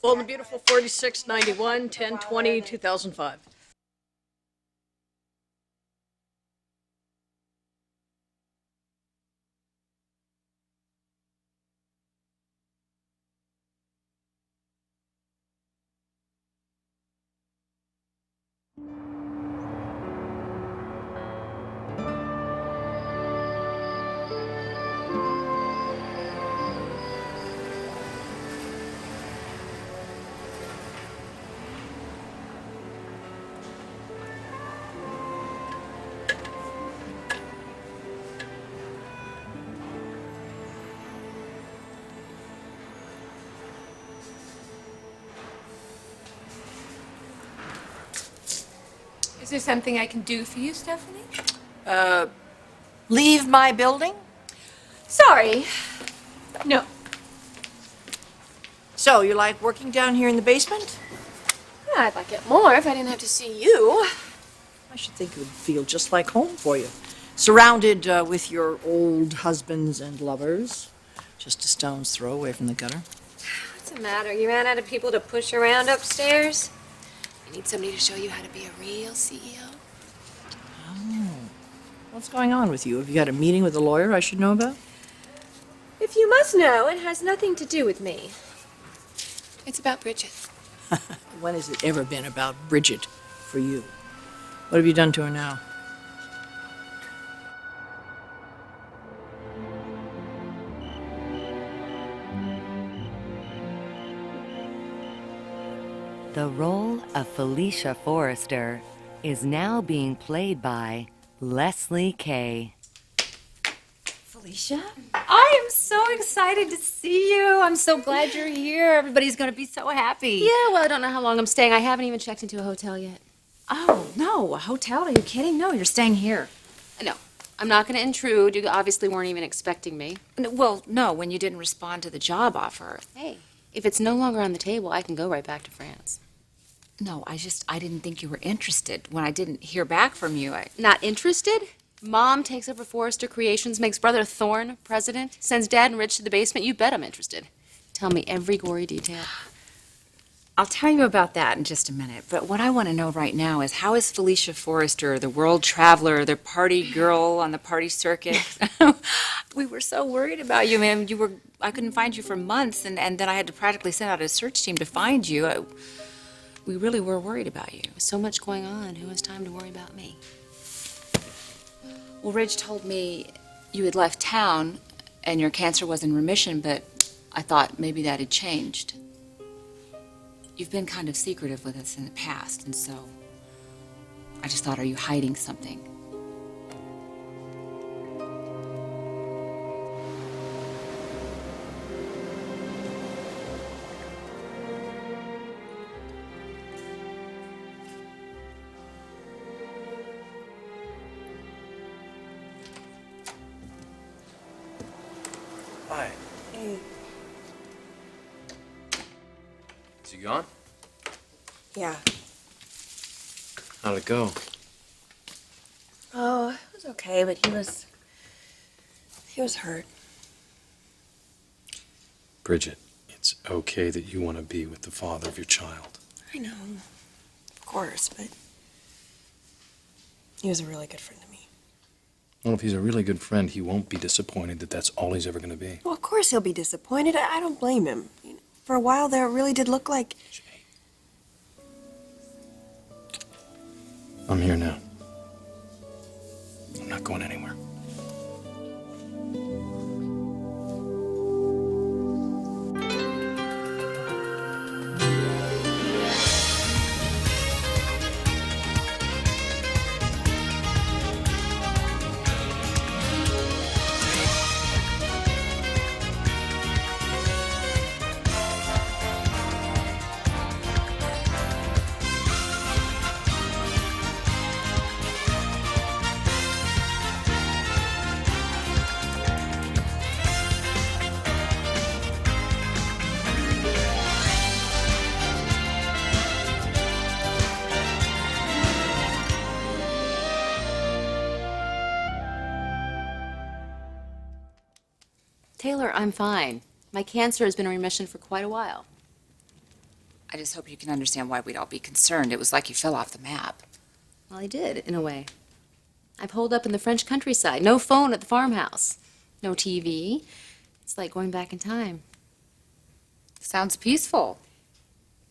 Bold and Beautiful 4691, 10/20, 2005. Is there something I can do for you, Stephanie? Leave my building? Sorry. No. So, you like working down here in the basement? Yeah, I'd like it more if I didn't have to see you. I should think it would feel just like home for you. Surrounded with your old husbands and lovers. Just a stone's throw away from the gutter. What's the matter? You ran out of people to push around upstairs? You need somebody to show you how to be a real CEO? Oh. What's going on with you? Have you had a meeting with a lawyer I should know about? If you must know, it has nothing to do with me. It's about Bridget. When has it ever been about Bridget for you? What have you done to her now? The role of Felicia Forrester is now being played by Leslie Kay. Felicia, I am so excited to see you. I'm so glad you're here. Everybody's going to be so happy. Yeah, well, I don't know how long I'm staying. I haven't even checked into a hotel yet. Oh, no, a hotel? Are you kidding? No, you're staying here. No, I'm not going to intrude. You obviously weren't even expecting me. Well, no, when you didn't respond to the job offer. Hey, if it's no longer on the table, I can go right back to France. No, I didn't think you were interested. When I didn't hear back from you, Not interested? Mom takes over Forrester Creations, makes Brother Thorne president, sends Dad and Rich to the basement. You bet I'm interested. Tell me every gory detail. I'll tell you about that in just a minute. But what I want to know right now is, how is Felicia Forrester, the world traveler, the party girl on the party circuit? We were so worried about you, man. I couldn't find you for months, and then I had to practically send out a search team to find you. We really were worried about you. With so much going on, who has time to worry about me? Well, Ridge told me you had left town and your cancer was in remission, but I thought maybe that had changed. You've been kind of secretive with us in the past, and so I just thought, are you hiding something? Hi. Hey. Is he gone? Yeah. How'd it go? Oh, it was okay, but he was hurt. Bridget, it's okay that you want to be with the father of your child. I know, of course, but he was a really good friend to me. Well, if he's a really good friend, he won't be disappointed that that's all he's ever going to be. Well, of course he'll be disappointed. I don't blame him. You know, for a while there, it really did look like... I'm here now. I'm not going anywhere. Taylor, I'm fine. My cancer has been in remission for quite a while. I just hope you can understand why we'd all be concerned. It was like you fell off the map. Well, I did, in a way. I've holed up in the French countryside. No phone at the farmhouse. No TV. It's like going back in time. Sounds peaceful.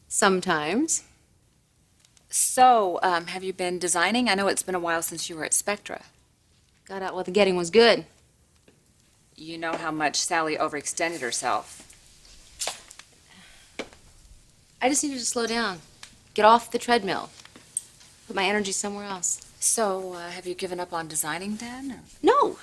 Sometimes. So, have you been designing? I know it's been a while since you were at Spectra. Got out while the getting was good. You know how much Sally overextended herself. I just needed to slow down. Get off the treadmill. Put my energy somewhere else. So, have you given up on designing then? Or? No.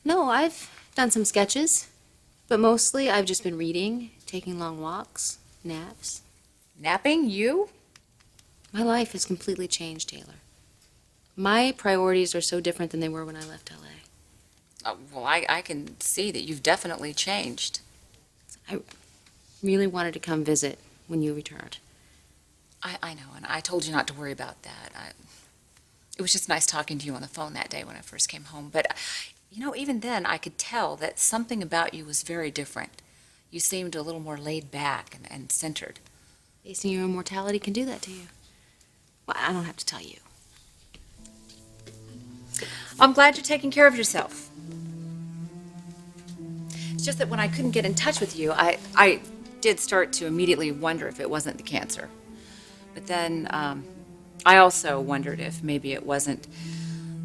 No, I've done some sketches. But mostly I've just been reading, taking long walks, naps. Napping? You? My life has completely changed, Taylor. My priorities are so different than they were when I left L.A. Well, I can see that you've definitely changed. I really wanted to come visit when you returned. I know, and I told you not to worry about that. It was just nice talking to you on the phone that day when I first came home. But, even then I could tell that something about you was very different. You seemed a little more laid back and centered. Facing your own mortality can do that to you. Well, I don't have to tell you. I'm glad you're taking care of yourself. It's just that when I couldn't get in touch with you, I did start to immediately wonder if it wasn't the cancer. But then I also wondered if maybe it wasn't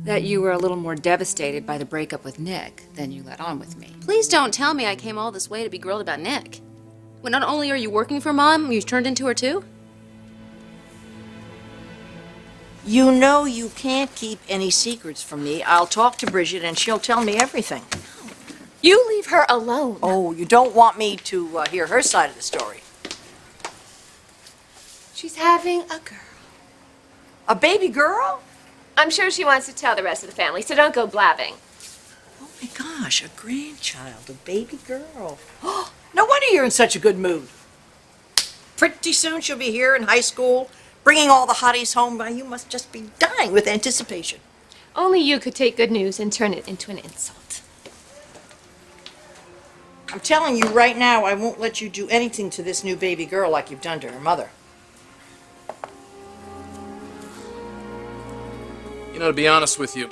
that you were a little more devastated by the breakup with Nick than you let on with me. Please don't tell me I came all this way to be grilled about Nick. When not only are you working for Mom, you've turned into her too? You know you can't keep any secrets from me. I'll talk to Bridget and she'll tell me everything. You leave her alone. Oh, you don't want me to hear her side of the story. She's having a girl. A baby girl? I'm sure she wants to tell the rest of the family, so don't go blabbing. Oh my gosh, a grandchild, a baby girl. No wonder you're in such a good mood. Pretty soon she'll be here in high school, bringing all the hotties home. Why, you must just be dying with anticipation. Only you could take good news and turn it into an insult. I'm telling you right now, I won't let you do anything to this new baby girl like you've done to her mother. To be honest with you,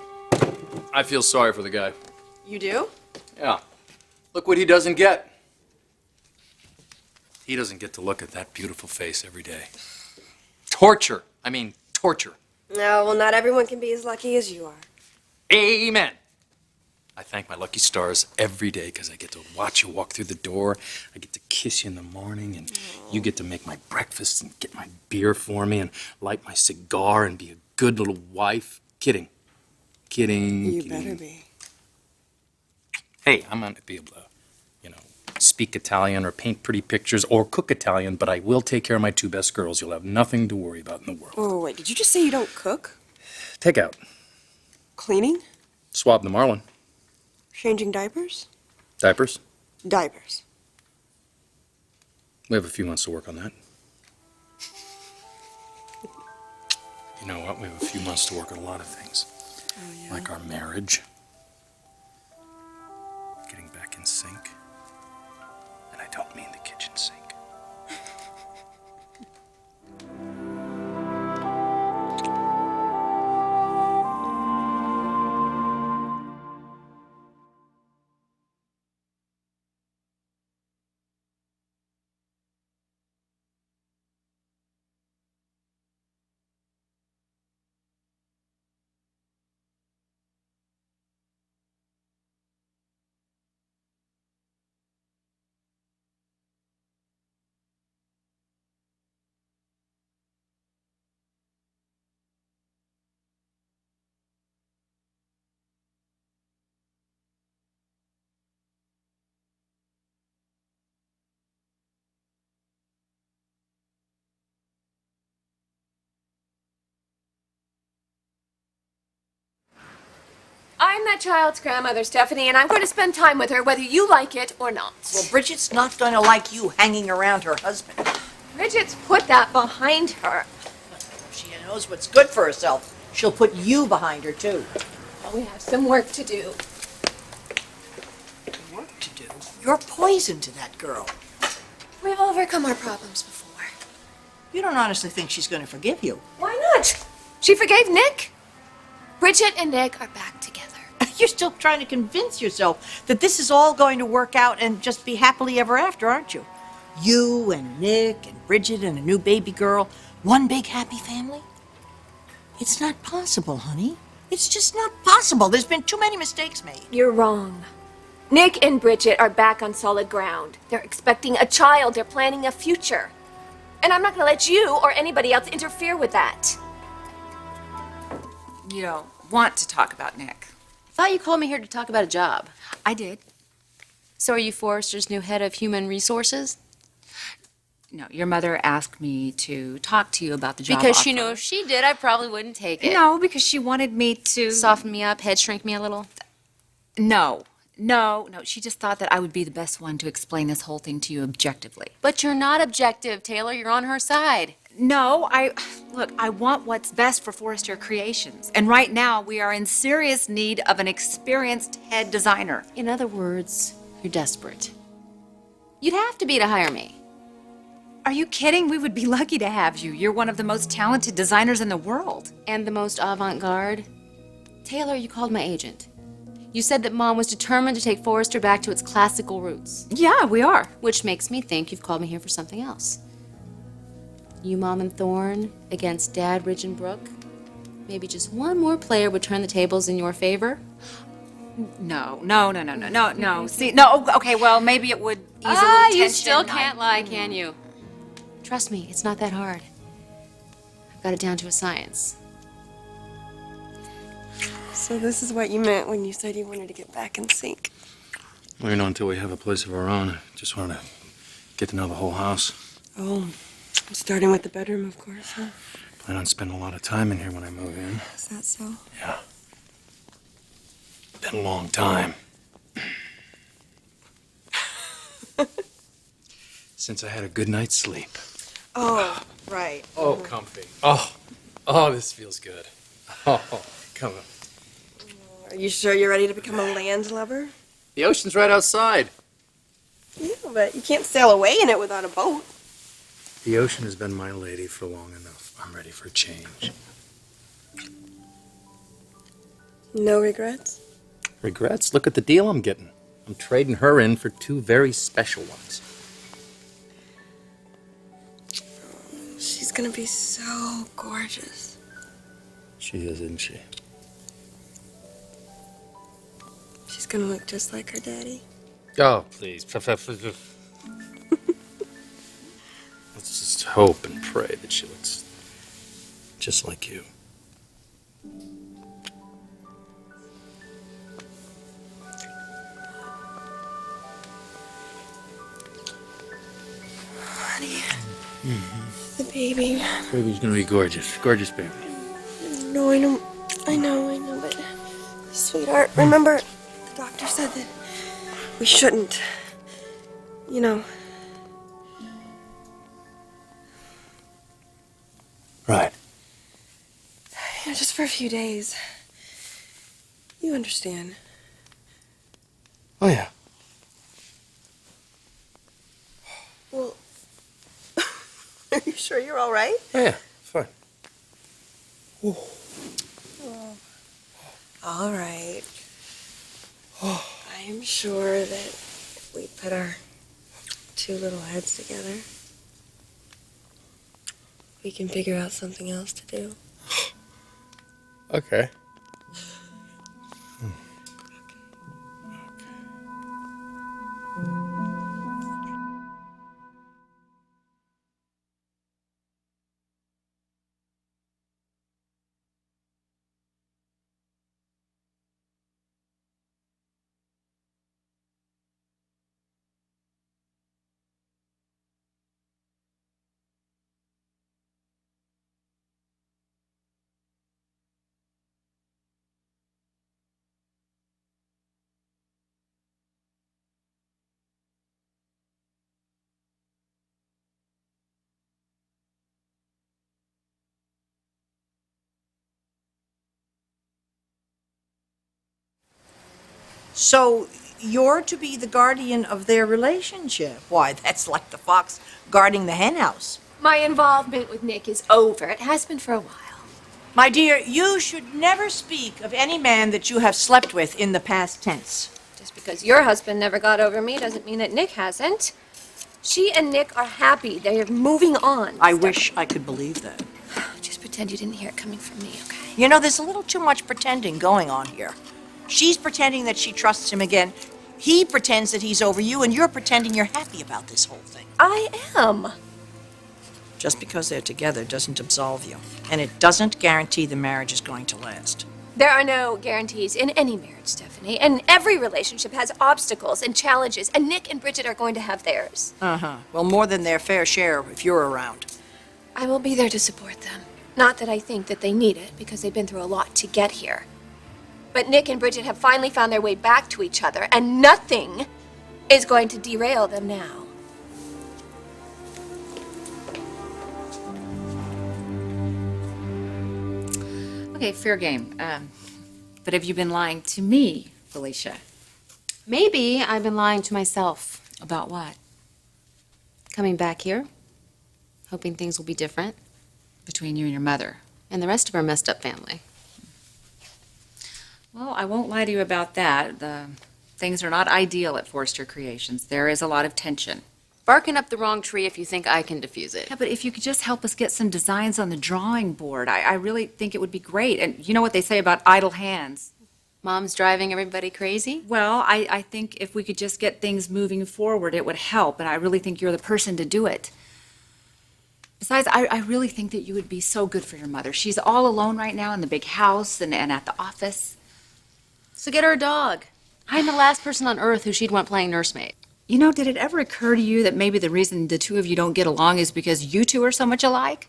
I feel sorry for the guy. You do? Yeah. Look what he doesn't get. He doesn't get to look at that beautiful face every day. Torture. I mean, torture. No, well, not everyone can be as lucky as you are. Amen. I thank my lucky stars every day because I get to watch you walk through the door. I get to kiss you in the morning, and you get to make my breakfast and get my beer for me and light my cigar and be a good little wife. Kidding. You kidding. better be. Hey, I'm not going to be able to, speak Italian or paint pretty pictures or cook Italian, but I will take care of my two best girls. You'll have nothing to worry about in the world. Oh, wait, did you just say you don't cook? Take out. Cleaning? Swab the marlin. Changing diapers? Diapers. Diapers. We have a few months to work on that. You know what? We have a few months to work on a lot of things. Oh, yeah. Like our marriage. Getting back in sync. And I don't mean the kitchen sink. I'm that child's grandmother, Stephanie, and I'm going to spend time with her whether you like it or not. Well, Bridget's not going to like you hanging around her husband. Bridget's put that behind her. If she knows what's good for herself, she'll put you behind her, too. But we have some work to do. Work to do? You're poison to that girl. We've overcome our problems before. You don't honestly think she's going to forgive you? Why not? She forgave Nick. Bridget and Nick are back together. You're still trying to convince yourself that this is all going to work out and just be happily ever after, aren't you? You and Nick and Bridget and a new baby girl, one big happy family? It's not possible, honey. It's just not possible. There's been too many mistakes made. You're wrong. Nick and Bridget are back on solid ground. They're expecting a child. They're planning a future. And I'm not going to let you or anybody else interfere with that. You don't want to talk about Nick. Thought you called me here to talk about a job. I did. So are you Forrester's new head of human resources? No, your mother asked me to talk to you about the job Because she offer. knew if she did, I probably wouldn't take it. No, because she wanted me to... Soften me up, head shrink me a little. No. She just thought that I would be the best one to explain this whole thing to you objectively. But you're not objective, Taylor. You're on her side. No, look, I want what's best for Forrester Creations. And right now, we are in serious need of an experienced head designer. In other words, you're desperate. You'd have to be to hire me. Are you kidding? We would be lucky to have you. You're one of the most talented designers in the world. And the most avant-garde. Taylor, you called my agent. You said that Mom was determined to take Forrester back to its classical roots. Yeah, we are. Which makes me think you've called me here for something else. You, Mom, and Thorne against Dad, Ridge, and Brooke. Maybe just one more player would turn the tables in your favor. No. See, no, okay, well, maybe it would ease a little tension. You still can't lie, can you? Trust me, it's not that hard. I've got it down to a science. So this is what you meant when you said you wanted to get back in sync. Well, until we have a place of our own. I just want to get to know the whole house. Oh, starting with the bedroom, of course, huh? Plan on spending a lot of time in here when I move in. Is that so? Yeah. Been a long time. Since I had a good night's sleep. Oh, right. Oh, comfy. Oh, this feels good. Oh, come on. Are you sure you're ready to become a landlubber? The ocean's right outside. Yeah, but you can't sail away in it without a boat. The ocean has been my lady for long enough. I'm ready for a change. No regrets? Regrets? Look at the deal I'm getting. I'm trading her in for two very special ones. She's gonna be so gorgeous. She is, isn't she? She's gonna look just like her daddy. Oh, please. Let's just hope and pray that she looks just like you. Honey, the baby. Baby's gonna be gorgeous. Gorgeous baby. No, I know, but sweetheart, remember the doctor said that we shouldn't, you know. Right. Just for a few days. You understand. Oh, yeah. Well, are you sure you're all right? Oh, yeah. Fine. All right. I am sure that if we put our two little heads together, we can figure out something else to do. Okay. So you're to be the guardian of their relationship. Why, that's like the fox guarding the henhouse. My involvement with Nick is over. It has been for a while. My dear, you should never speak of any man that you have slept with in the past tense. Just because your husband never got over me doesn't mean that Nick hasn't. She and Nick are happy. They are moving on. I wish I could believe that. Just pretend you didn't hear it coming from me, okay? You know, there's a little too much pretending going on here. She's pretending that she trusts him again. He pretends that he's over you, and you're pretending you're happy about this whole thing. I am. Just because they're together doesn't absolve you, and it doesn't guarantee the marriage is going to last. There are no guarantees in any marriage, Stephanie, and every relationship has obstacles and challenges, and Nick and Bridget are going to have theirs. Uh-huh. Well, more than their fair share if you're around. I will be there to support them. Not that I think that they need it, because they've been through a lot to get here. But Nick and Bridget have finally found their way back to each other, and nothing is going to derail them now. Okay, fair game. But have you been lying to me, Felicia? Maybe I've been lying to myself. About what? Coming back here, hoping things will be different, Between you and your mother. and the rest of our messed up family. Well, I won't lie to you about that. Things are not ideal at Forrester Creations. There is a lot of tension. Barking up the wrong tree if you think I can diffuse it. Yeah, but if you could just help us get some designs on the drawing board, I really think it would be great. And you know what they say about idle hands? Mom's driving everybody crazy? Well, I think if we could just get things moving forward, it would help, and I really think you're the person to do it. Besides, I really think that you would be so good for your mother. She's all alone right now in the big house and at the office. So get her a dog. I'm the last person on earth who she'd want playing nursemaid. You know, did it ever occur to you that maybe the reason the two of you don't get along is because you two are so much alike?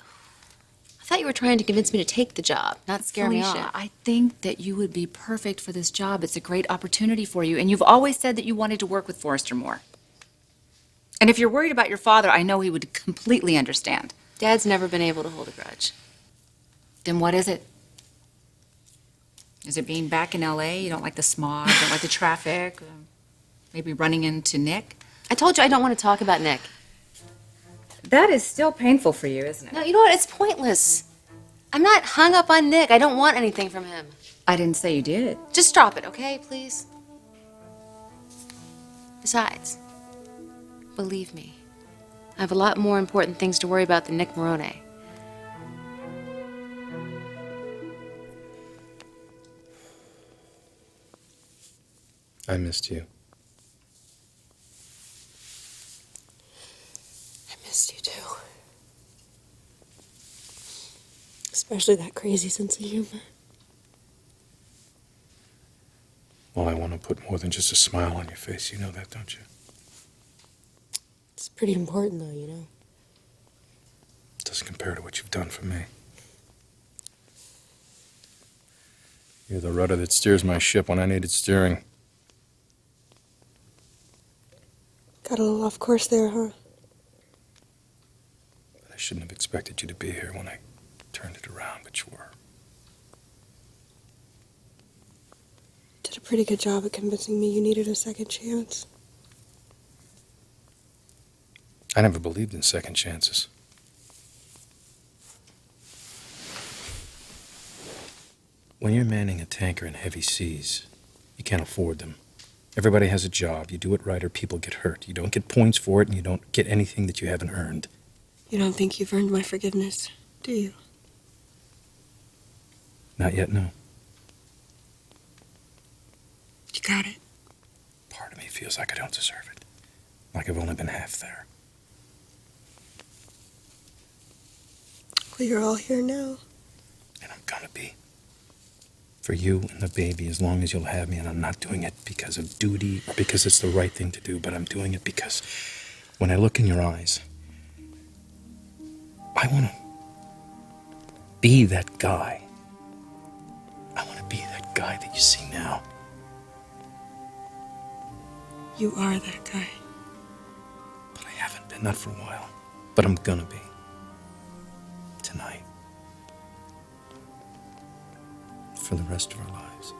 I thought you were trying to convince me to take the job, not scare me Felicia, off. I think that you would be perfect for this job. It's a great opportunity for you, and you've always said that you wanted to work with Forrester more. And if you're worried about your father, I know he would completely understand. Dad's never been able to hold a grudge. Then what is it? Is it being back in L.A.? You don't like the smog, don't like the traffic? Maybe running into Nick? I told you I don't want to talk about Nick. That is still painful for you, isn't it? No, you know what? It's pointless. I'm not hung up on Nick. I don't want anything from him. I didn't say you did. Just drop it, okay, please? Besides, believe me, I have a lot more important things to worry about than Nick Morone. I missed you. I missed you too. Especially that crazy sense of humor. Well, I want to put more than just a smile on your face. You know that, don't you? It's pretty important though, you know. It doesn't compare to what you've done for me. You're the rudder that steers my ship when I needed steering. Got a little off course there, huh? But I shouldn't have expected you to be here when I turned it around, but you were. Did a pretty good job at convincing me you needed a second chance. I never believed in second chances. When you're manning a tanker in heavy seas, you can't afford them. Everybody has a job. You do it right or people get hurt. You don't get points for it and you don't get anything that you haven't earned. You don't think you've earned my forgiveness, do you? Not yet, no. You got it. Part of me feels like I don't deserve it. Like I've only been half there. Well, you're all here now. And I'm gonna be. For you and the baby, as long as you'll have me, and I'm not doing it because of duty or because it's the right thing to do, but I'm doing it because when I look in your eyes, I want to be that guy. I want to be that guy that you see now. You are that guy. But I haven't been, not for a while. But I'm gonna be. Tonight. For the rest of our lives.